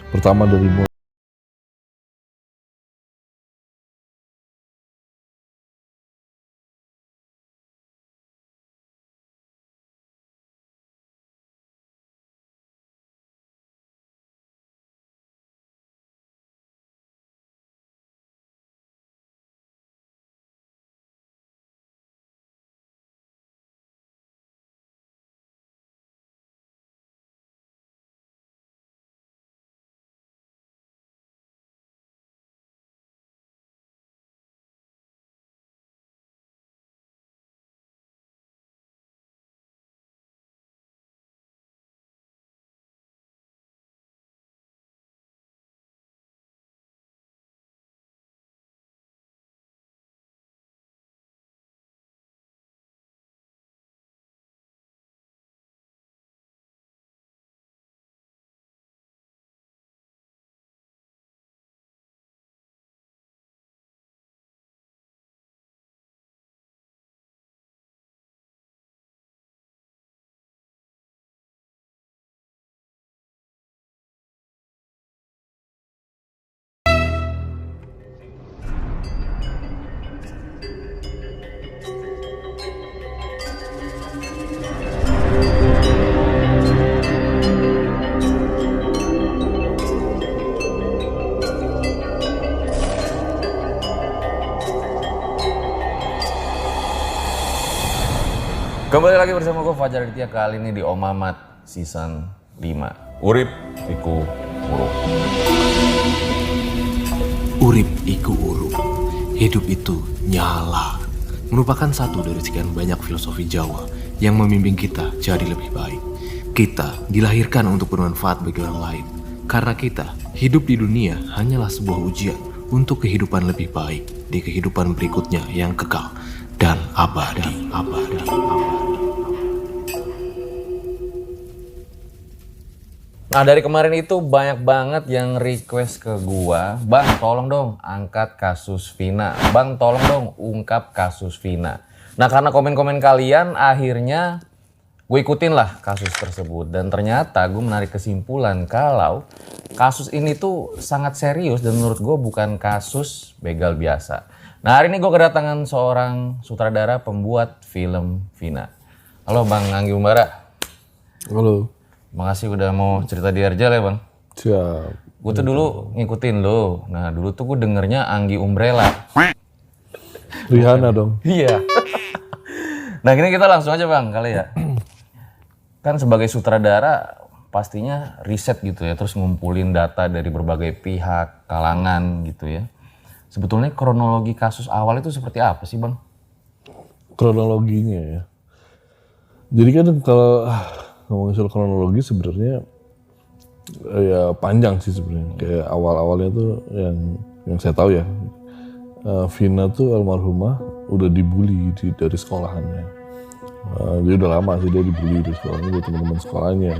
Pertama dari Kembali lagi bersama gue Fajar Aditya, kali ini di Om Mamat Season 5. Urip iku uruk. Urip iku uruk, hidup itu nyala. Merupakan satu dari sekian banyak filosofi Jawa yang membimbing kita jadi lebih baik. Kita dilahirkan untuk bermanfaat bagi orang lain. Karena kita hidup di dunia hanyalah sebuah ujian untuk kehidupan lebih baik di kehidupan berikutnya yang kekal dan abadi. Nah, dari kemarin itu banyak banget yang request ke gua, "Bang, tolong dong angkat kasus Vina. Bang, tolong dong ungkap kasus Vina." Nah, karena komen-komen kalian, akhirnya gue ikutin lah kasus tersebut. Dan ternyata gue menarik kesimpulan kalau kasus ini tuh sangat serius dan menurut gue bukan kasus begal biasa. Nah, hari ini gue kedatangan seorang sutradara pembuat film Vina. Halo Bang Anggi Umbara. Halo. Makasih udah mau cerita di Arjal ya Bang. Siap. Gue tuh dulu ngikutin lo. Nah dulu tuh gue dengernya Anggi Umbrella. Rihanna dong. Iya. Nah ini kita langsung aja Bang kali ya. Kan sebagai sutradara pastinya riset gitu ya. Terus ngumpulin data dari berbagai pihak, kalangan gitu ya. Sebetulnya kronologi kasus awal itu seperti apa sih Bang? Kronologinya ya. Jadi kan kalau ngomongin soal kronologi sebenarnya ya panjang sih sebenarnya. Kayak awal-awalnya tuh yang saya tahu ya, Vina tuh almarhumah udah dibully dari sekolahannya. Jadi udah lama sih dia dibully dari sekolahnya, dari teman-teman sekolahnya.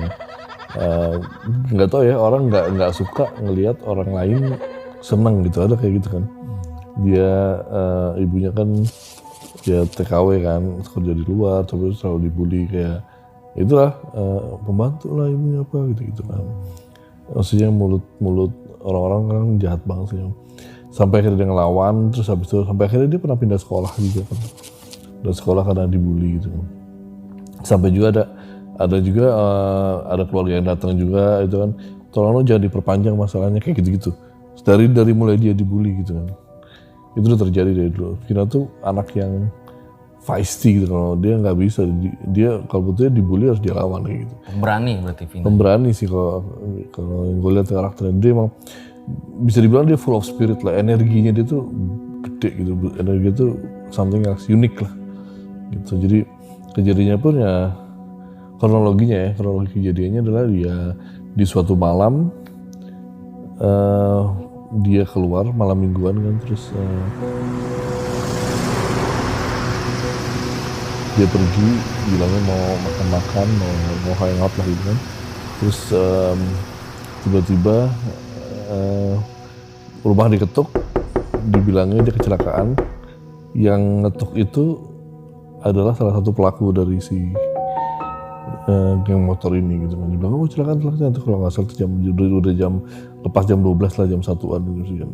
Nggak tahu ya, orang nggak suka ngelihat orang lain seneng gitu, ada kayak gitu kan. Dia ibunya kan dia TKW kan, kerja di luar, tapi selalu dibully kayak itulah, pembantu lah ibunya apa gitu kan. Maksudnya mulut orang-orang kan jahat banget sih. Sampai akhirnya dia ngelawan, terus habis itu sampai akhirnya dia pernah pindah sekolah juga kan. Dan sekolah karena dibully gitu. Sampai juga ada juga ada keluarga yang datang juga itu kan. Tolong lo jangan diperpanjang masalahnya kayak gitu-gitu. Dari mulai dia dibully gitu kan. Itu udah terjadi dari dulu. Vina tuh anak yang feisty gitu, kalau dia nggak bisa, dia kalau betul dibully harus dia lawan kayak gitu. Pemberani berarti Vina. Pemberani sih kalau yang gue lihat karakternya, dia emang bisa dibilang dia full of spirit lah, energinya dia tuh gede gitu, energi itu something else, unik lah gitu. Jadi kejadiannya pun ya kronologi kejadiannya adalah dia di suatu malam dia keluar malam mingguan kan, terus dia pergi bilangnya mau makan-makan, mau hangout lah gitu kan. Terus tiba-tiba rumah diketuk, dibilangnya dia kecelakaan. Yang ngetuk itu adalah salah satu pelaku dari si geng motor ini gitu kan. Dia bilang, oh silakan nanti kalau nggak salah udah jam lepas jam 12 lah, jam 1-an gitu kan.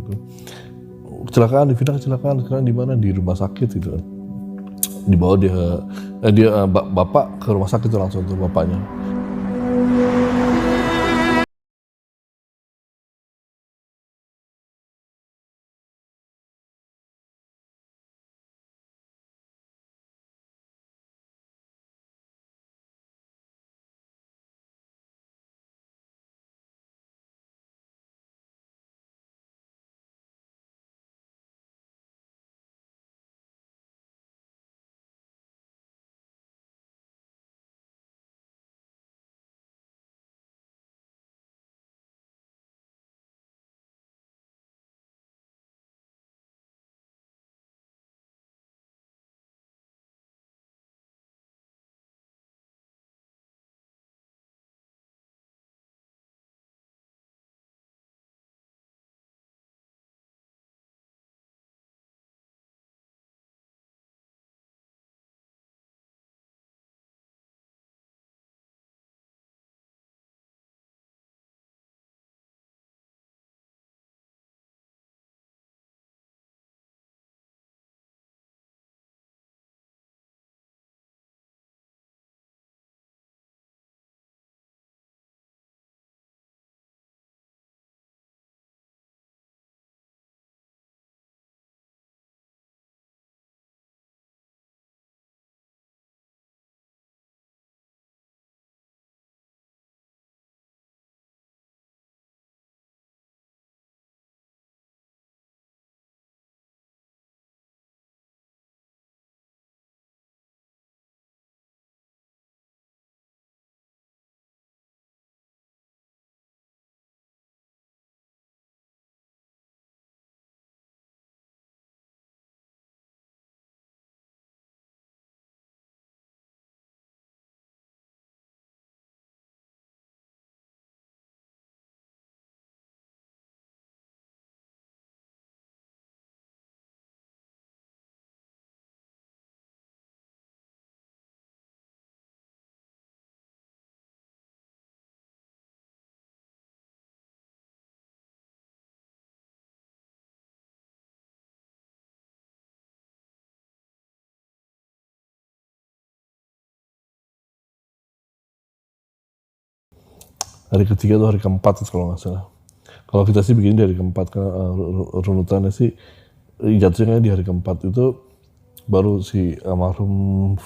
Kecelakaan di Vina, kecelakaan di mana, di rumah sakit gitu kan. Dibawa bapak ke rumah sakit itu langsung tuh bapaknya. Hari ketiga tuh hari keempat kalau nggak salah. Kalau kita sih begini dari keempat, runutannya sih jatuhnya di hari keempat itu baru si almarhum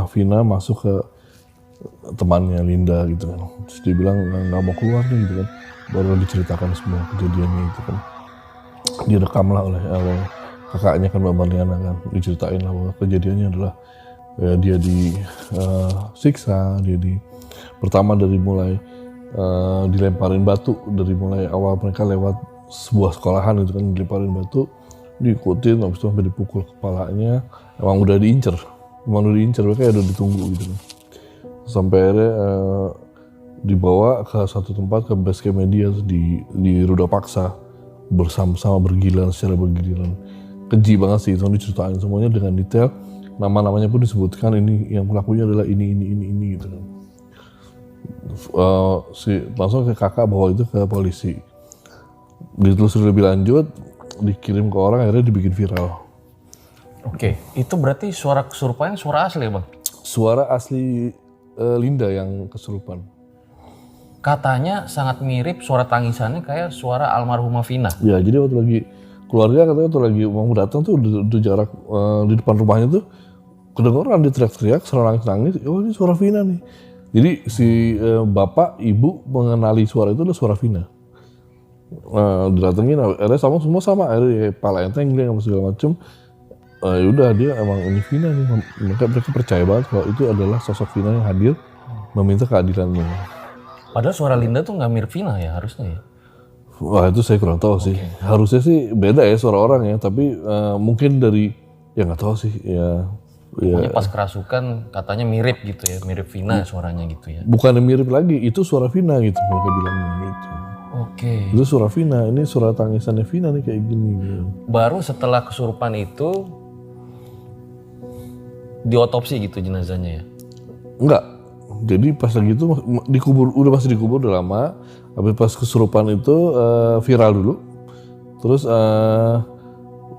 Vina masuk ke temannya Linda gitu kan. Terus dia bilang nggak mau keluar nih gitu kan. Baru diceritakan semua kejadiannya itu kan. Direkam lah oleh kakaknya kan Mbak Marliana kan. Diceritain lah bahwa kejadiannya adalah ya, dia disiksa, pertama dari mulai dilemparin batu, dari mulai awal mereka lewat sebuah sekolahan itu kan, dilemparin batu, diikutin, habis itu sampai dipukul kepalanya. Emang udah diincer, mereka udah ditunggu gitu kan. Sampai akhirnya dibawa ke satu tempat, ke base camp media di Ruda Paksa, bersama-sama secara bergiliran. Keji banget sih, itu diceritain semuanya dengan detail, nama-namanya pun disebutkan, ini yang pelakunya adalah ini gitu kan. Langsung ke kakak bawa itu ke polisi, ditelusuri lebih lanjut, dikirim ke orang, akhirnya dibikin viral. Oke, itu berarti suara kesurupannya suara asli ya Bang? Suara asli Linda yang kesurupan. Katanya sangat mirip suara tangisannya kayak suara almarhumah Vina. Ya, jadi waktu lagi keluarga katanya waktu lagi mau datang tuh udah jarak di depan rumahnya tuh kedengeran dia teriak-teriak, serang nangis, oh ini suara Vina nih. Jadi si bapak ibu mengenali suara itu adalah suara Vina. Didatengin, akhirnya semua sama, akhirnya pala enteng dia sama segala macem. Yaudah dia emang ini Vina nih, mereka percaya banget kalau itu adalah sosok Vina yang hadir meminta keadilannya. Padahal suara Linda tuh nggak mirip Vina ya harusnya ya? Wah itu saya kurang tahu sih. Harusnya sih beda ya suara orang ya, tapi mungkin dari ya nggak tahu sih ya. Pokoknya pas kerasukan katanya mirip gitu ya, mirip Vina suaranya gitu ya. Bukannya mirip lagi, itu suara Vina gitu mereka bilangnya gitu. Oke. Itu suara Vina, ini suara tangisannya Vina nih kayak gini gitu. Baru setelah kesurupan itu diotopsi gitu jenazahnya ya? Enggak, Jadi pas lagi itu dikubur, masih dikubur udah lama. Habis pas kesurupan itu viral dulu. Terus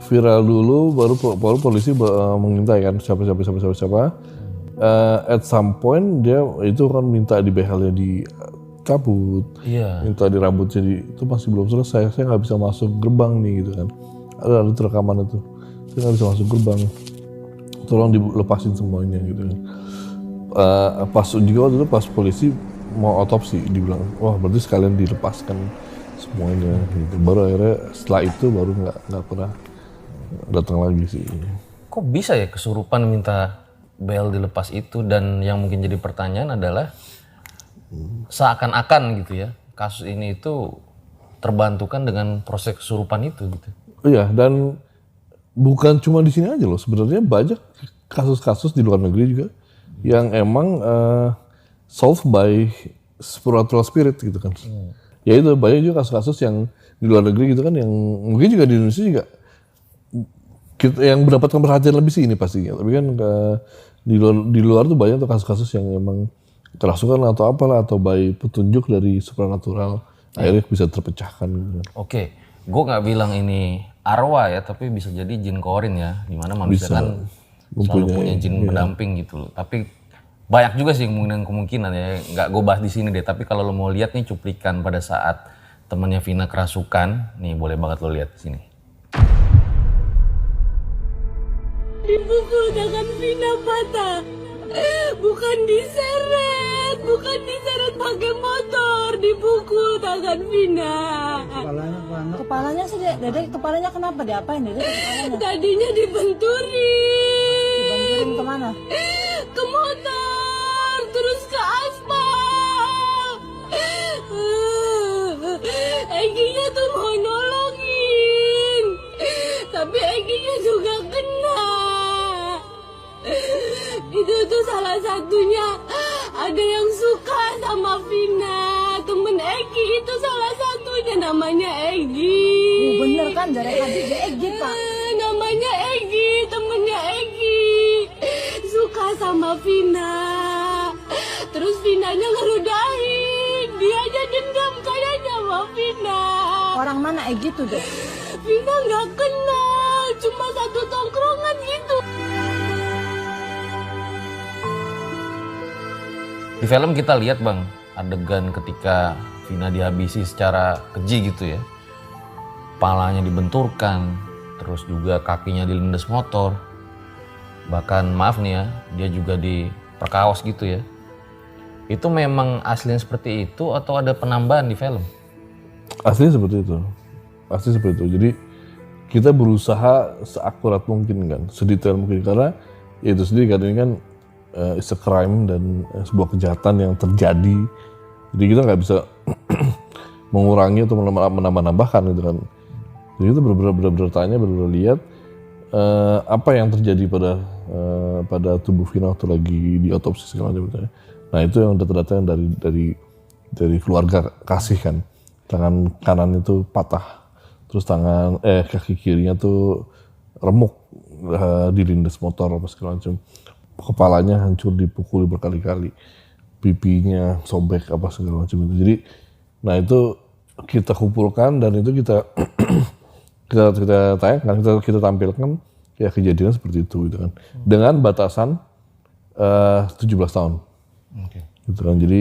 viral dulu, baru polisi mengintai kan siapa. At some point dia itu kan minta di behelnya dicabut, minta di rambutnya itu masih belum selesai. Saya nggak bisa masuk gerbang nih gitu kan. Ada rekaman itu, saya nggak bisa masuk gerbang. Tolong dilepasin semuanya gitu kan. Pas juga waktu itu pas polisi mau otopsi dibilang, wah berarti sekalian dilepaskan semuanya gitu. Baru akhirnya setelah itu baru nggak pernah datang lagi sih. Kok bisa ya kesurupan minta bel dilepas itu? Dan yang mungkin jadi pertanyaan adalah seakan-akan gitu ya kasus ini itu terbantukan dengan proses kesurupan itu gitu. Iya, dan bukan cuma di sini aja loh, sebenarnya banyak kasus-kasus di luar negeri juga yang emang solved by supernatural spirit gitu kan. Ya itu banyak juga kasus-kasus yang di luar negeri gitu kan, yang mungkin juga di Indonesia juga yang mendapatkan perhatian lebih sih ini pastinya. Tapi kan di luar tuh banyak tuh kasus-kasus yang emang kerasukan atau apalah, atau by petunjuk dari supernatural akhirnya bisa terpecahkan gitu. Oke, gue nggak bilang ini arwah ya, tapi bisa jadi jin korin ya, dimana manusia Bisa. kan selalu punya jin pendamping gitu loh. Tapi banyak juga sih kemungkinan ya, nggak gue bahas di sini deh. Tapi kalau lo mau lihat nih cuplikan pada saat temannya Vina kerasukan, nih boleh banget lo lihat di sini. Dipukul tangan Vina patah. Bukan diseret pakai motor, dipukul tangan Vina. Kepalanya sih, Dede, kepalanya kenapa? Diapain Dede kepalanya? Tadinya dibenturin. Dibanturin kemana? Ke motor, terus ke aspal. Eginya tuh mau nolongin, tapi Eginya juga kena. Itu tuh salah satunya ada yang suka sama Vina. Temen Egi itu salah satunya, namanya Egi. Bener kan, dari tadi dia Egi Pak. Namanya Egi, temennya Egi. Suka sama Vina. Terus Vinanya ngeludahin. Dia aja dendam kayaknya sama Vina. Orang mana Egi tuh deh? Vina nggak kenal, cuma satu tongkrongan gitu. Di film kita lihat bang, adegan ketika Vina dihabisi secara keji gitu ya. Palanya dibenturkan, terus juga kakinya dilindas motor. Bahkan maaf nih ya, dia juga diperkaos gitu ya. Itu memang aslinya seperti itu atau ada penambahan di film? Aslinya seperti itu. Asli seperti itu. Jadi kita berusaha seakurat mungkin kan, sedetail mungkin, karena ya itu sendiri kan ini kan it's a crime dan sebuah kejahatan yang terjadi. Jadi kita nggak bisa mengurangi atau menambah-nambahkan gitu kan. Jadi kita benar-benar tanya, benar-benar lihat apa yang terjadi pada tubuh Vina waktu lagi diotopsi segala macam. Nah itu yang data-data yang dari keluarga kasih kan. Tangan kanan itu patah, terus kaki kirinya tuh remuk, dilindas motor apa segala macam. Kepalanya hancur dipukuli berkali-kali, pipinya sobek apa segala macam itu. Jadi, nah itu kita kumpulkan dan itu kita tayangkan, kita tampilkan ya kejadian seperti itu gitu kan, dengan batasan 17 tahun. Gitu kan. Jadi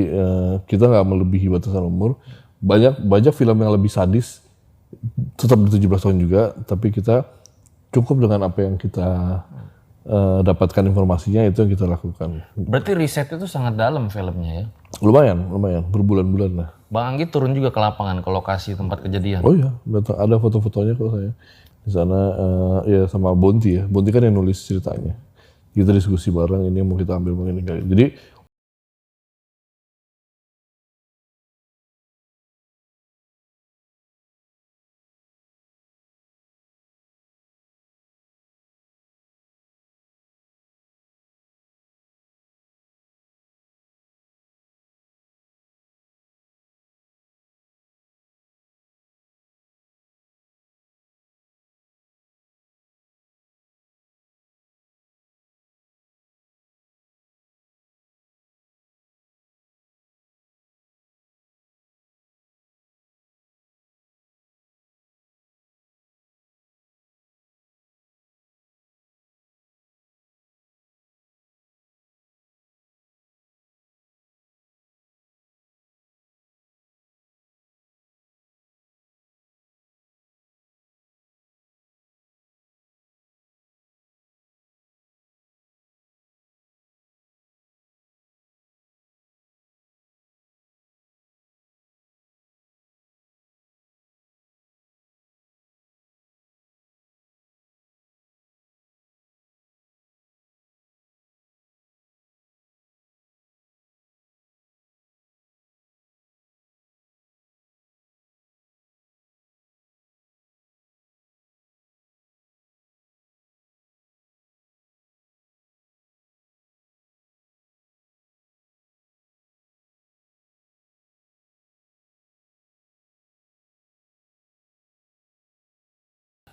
kita nggak melebihi batasan umur. Banyak film yang lebih sadis tetap di 17 tahun juga, tapi kita cukup dengan apa yang kita dapatkan informasinya, itu yang kita lakukan. Berarti riset itu sangat dalam filmnya ya? Lumayan, berbulan-bulan lah. Bang Anggi turun juga ke lapangan, ke lokasi tempat kejadian? Oh iya, ada foto-fotonya kok saya. Di sana ya sama Bonti ya. Bonti kan yang nulis ceritanya. Kita diskusi bareng, ini mau kita ambil begini. Jadi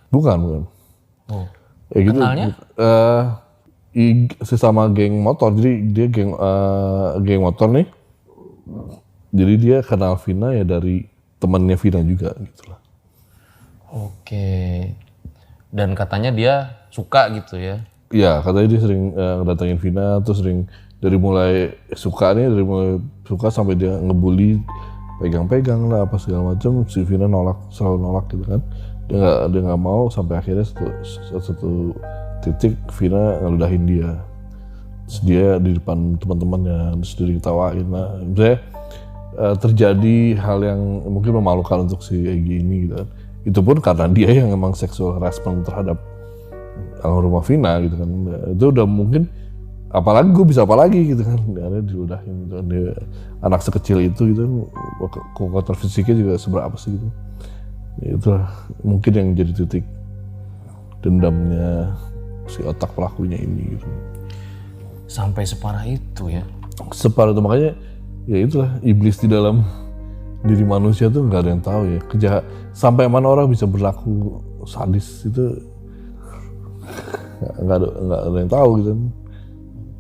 Bukan. Oh. Ya gitu. Kenalnya? Sesama geng motor. Jadi dia geng motor nih. Jadi dia kenal Vina ya dari temannya Vina juga gitu lah. Oke. Dan katanya dia suka gitu ya? Iya, katanya dia sering ngedatengin Vina, terus sering dari mulai suka sampai dia ngebully, pegang-pegang lah apa segala macam. Si Vina selalu nolak gitu kan. Dia nggak mau, sampai akhirnya satu titik Vina ngeludahin dia. Terus dia di depan teman-temannya, terus dia diketawain lah. Misalnya terjadi hal yang mungkin memalukan untuk si Egy ini gitu kan. Itu pun karena dia yang emang seksual harassment terhadap almarhumah Vina gitu kan. Itu udah mungkin, apalagi gue bisa apa lagi gitu kan. Dia diludahin gitu kan. Dia, anak sekecil itu gitu kan, kekuatan fisiknya juga seberapa sih gitu. Ya, itulah mungkin yang jadi titik dendamnya si otak pelakunya ini gitu. Sampai separah itu ya? Separah itu, makanya ya itulah iblis di dalam diri manusia tuh nggak ada yang tahu ya. Sampai mana orang bisa berlaku sadis itu nggak ada yang tahu gitu,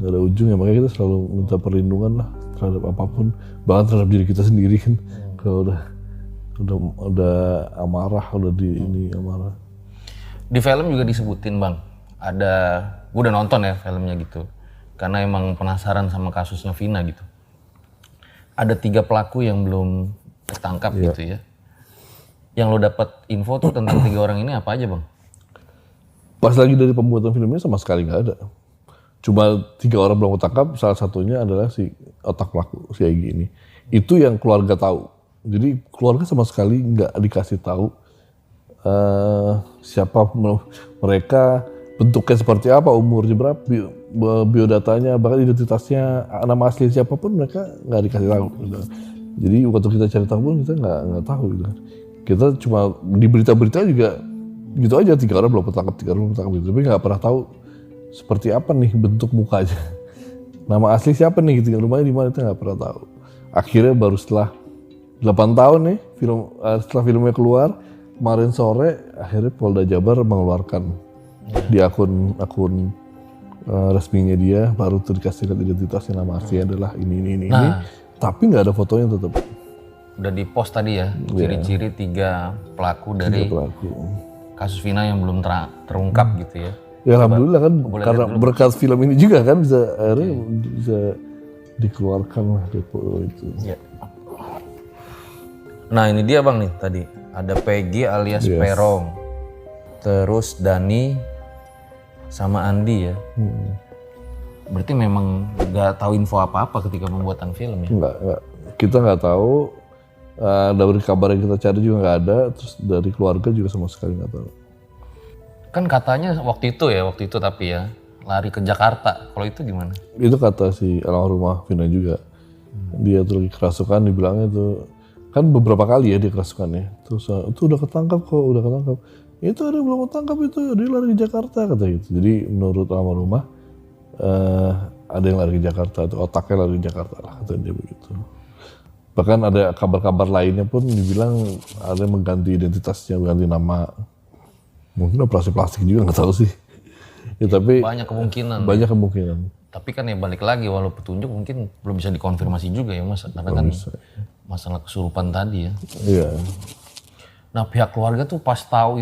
nggak ada ujungnya. Makanya kita selalu minta perlindungan lah terhadap apapun, bahkan terhadap diri kita sendiri kan. Kalau udah amarah, udah amarah. Di film juga disebutin Bang, gue udah nonton ya filmnya gitu, karena emang penasaran sama kasusnya Vina gitu. Ada 3 pelaku yang belum ketangkap gitu ya. Yang lo dapat info tuh tentang 3 orang ini apa aja Bang? Pas lagi dari pembuatan filmnya sama sekali nggak ada. Cuma 3 orang belum ketangkap, salah satunya adalah si otak pelaku, si Egy ini. Itu yang keluarga tahu. Jadi keluarga sama sekali nggak dikasih tahu siapa mereka, bentuknya seperti apa, umurnya berapa, biodatanya, bahkan identitasnya, nama asli siapapun mereka nggak dikasih tahu. Gitu. Jadi waktu kita cari tahu pun kita nggak tahu gitu. Kita cuma di berita-berita juga gitu aja, 3 orang belum ketangkap gitu. Tapi nggak pernah tahu seperti apa nih bentuk mukanya, nama asli siapa nih gitu, rumahnya di mana, kita nggak pernah tahu. Akhirnya baru setelah 8 tahun nih setelah filmnya keluar kemarin sore, akhirnya Polda Jabar mengeluarkan di akun resminya dia, baru tuh dikasih lihat identitasnya, nama aslinya adalah ini. Tapi nggak ada fotonya tetap. Udah di post tadi ya, ciri-ciri 3 pelaku dari kasus Vina yang belum terungkap gitu ya. Ya alhamdulillah kan, karena berkat film ini juga kan akhirnya bisa dikeluarkan lah depo itu. Ya. Nah ini dia Bang nih tadi, ada Peggy alias Perong, terus Dani sama Andi ya. Berarti memang nggak tahu info apa-apa ketika pembuatan film ya? Enggak. Kita nggak tahu, dari kabar yang kita cari juga nggak ada, terus dari keluarga juga sama sekali nggak tahu. Kan katanya waktu itu tapi ya, lari ke Jakarta, kalau itu gimana? Itu kata si almarhumah Vina juga. Dia tuh lagi kerasukan, dibilangnya tuh, kan beberapa kali ya dia kerasukannya. Terus itu udah ketangkap. Itu ada belum ketangkap itu, dia lari ke Jakarta kata gitu. Jadi menurut almarhumah, ada yang lari ke Jakarta, atau otaknya lari ke Jakarta lah, kata dia begitu. Bahkan ada kabar-kabar lainnya pun dibilang ada yang mengganti identitasnya, mengganti nama. Mungkin operasi plastik juga, nggak tahu sih. Ya, tapi banyak kemungkinan. Tapi kan ya balik lagi, walau petunjuk mungkin belum bisa dikonfirmasi juga ya Mas, karena kan masalah kesurupan tadi ya. Iya. Nah pihak keluarga tuh pas tahu